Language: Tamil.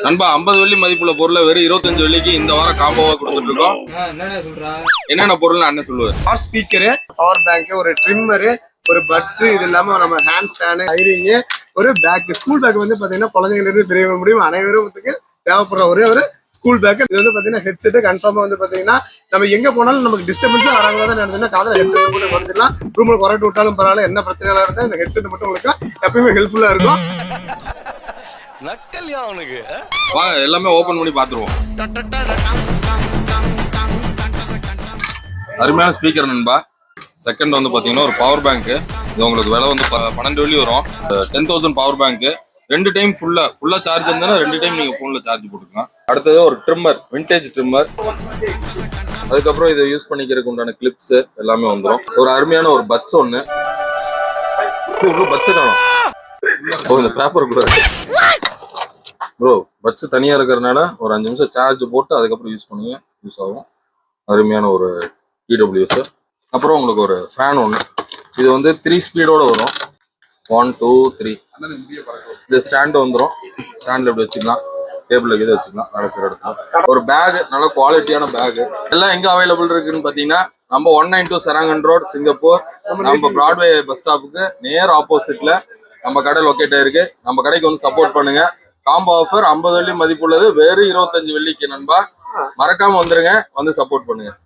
நண்பா 50 வெள்ளி மதிப்புள்ள பொருளை வெறும் 25 வெள்ளிக்கு இந்த வாரம் காம்போவா கொடுத்துட்டு இருக்கோம். என்னென்ன பொருள்னு அண்ணன் சொல்லுவார். ஸ்மார்ட் ஸ்பீக்கரு, பவர் பேங்க், ஒரு ட்ரிம்மரு, ஒரு பட்ஸ், இது இல்லாம நம்ம ஹேண்ட் ஸ்டாண்டு, ஐரிங், ஒரு பேக். ஸ்கூல் பேக் வந்து பாத்தீங்கன்னா குழந்தைங்க இருந்து பெரியவங்க முடியும் அனைவரும் தேவைப்படுற ஒரே ஒரு ஸ்கூல் பேக். இது வந்து பாத்தீங்கன்னா ஹெட்செட் கன்ஃபார்மா வந்து பாத்தீங்கன்னா நம்ம எங்க போனாலும் நமக்கு டிஸ்டர்பன்ஸா வராங்க தான் நடந்ததுன்னா காதல ஹெட்செட் போட்டு வந்துடலாம். ரூம்ல குறைட்டு விட்டாலும் பரவாயில்ல, என்ன பிரச்சனையா இருந்தா இந்த ஹெட்செட் மட்டும் உங்களுக்கு எப்பயுமே ஹெல்ப்ஃபுல்லா இருக்கும். நக்கல்யா அவனுக்கு வாங்க எல்லாமே ஓபன் பண்ணி பாத்துருவோம். அருமையான ஸ்பீக்கர் நண்பா. செகண்ட் வந்து பாத்தீங்கன்னா ஒரு பவர் பேங்க். இது உங்களுக்கு விலை வந்து 12 வெள்ளி வரும். 10,000 பவர் பேங்க். 2 டைம் ஃபுல்லா சார்ஜ் இருந்தா 2 டைம் நீங்க போன்ல சார்ஜ் போட்டுக்கலாம். அடுத்தது ஒரு ட்ரிம்மர், விண்டேஜ் ட்ரிம்மர். அதுக்கப்புறம் இதை யூஸ் பண்ணிக்கிறதுக்கு உண்டான கிளிப்ஸ் எல்லாமே வந்துடும். ஒரு அருமையான ஒரு பட்ஸ் ஒண்ணு. பட்ஸ் காணும். இந்த பேப்பர் கூட ப்ரோ பட்ஸ் தனியா இருக்கிறதுனால ஒரு 5 நிமிஷம் சார்ஜ் போட்டு அதுக்கப்புறம் யூஸ் பண்ணுங்க, யூஸ் ஆகும். அருமையான ஒரு TWS. அப்புறம் உங்களுக்கு ஒரு ஃபேன் ஒன்று. இது வந்து 3 ஸ்பீடோட வரும். 1 2 3. இது ஸ்டாண்டு வந்துடும். ஸ்டாண்ட்ல எப்படி வச்சுக்கலாம், டேபிள்ல எது வச்சுக்கலாம், வேலை செய்யற இடத்துல. ஒரு பேக், நல்ல குவாலிட்டியான பேக். எல்லாம் எங்க அவைலபிள் இருக்குன்னு பாத்தீங்கன்னா நம்ம 192 சரங்கன் ரோட், சிங்கப்பூர். நம்ம பிராட்வே பஸ் ஸ்டாப்புக்கு நேர் ஆப்போசிட்ல நம்ம கடை லொக்கேட் ஆயிருக்கு. நம்ம கடைக்கு வந்து சப்போர்ட் பண்ணுங்க. காம்போ ஆஃபர் 50 வெள்ளி மதிப்புள்ளது வெறும் 25 வெள்ளிக்கு நண்பா. மறக்காம வந்துருங்க, வந்து சப்போர்ட் பண்ணுங்க.